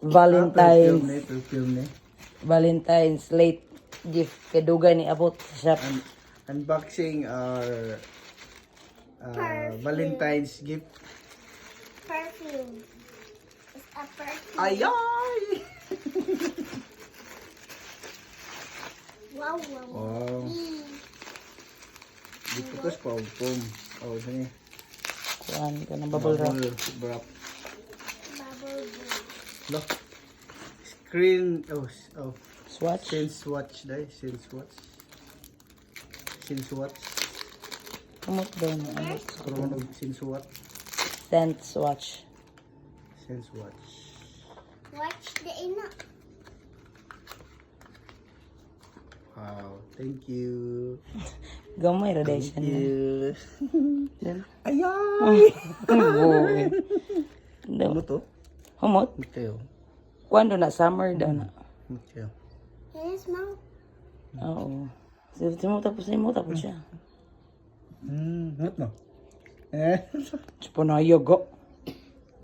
Valentine's Perfume ni. Valentine's late gift kay dugay ni abot sa shop. Unboxing our Valentine's gift. Perfume. It's a perfume. Ayay! Wow, wow. Wow. Dito ko sa pom. Oh, dani. Kuan ka ng bubble wrap. Wrap. Bubble gum. Look. Screen. Oh. Swatch. Sense watch dai. Sense watch. Sense watch. Kamot daw na ano. Karon og sense watch. Sense watch. Sense watch. Watch the ina. Wow. Thank you. Gamay Thank radiation. you. Then, Ayay! boy. Ano to? Humot. Mateo. Kuando na summer daw na. Mateo. Yes, mom. Oo. Simo tapos siya. Ano to? Siya po na yogo.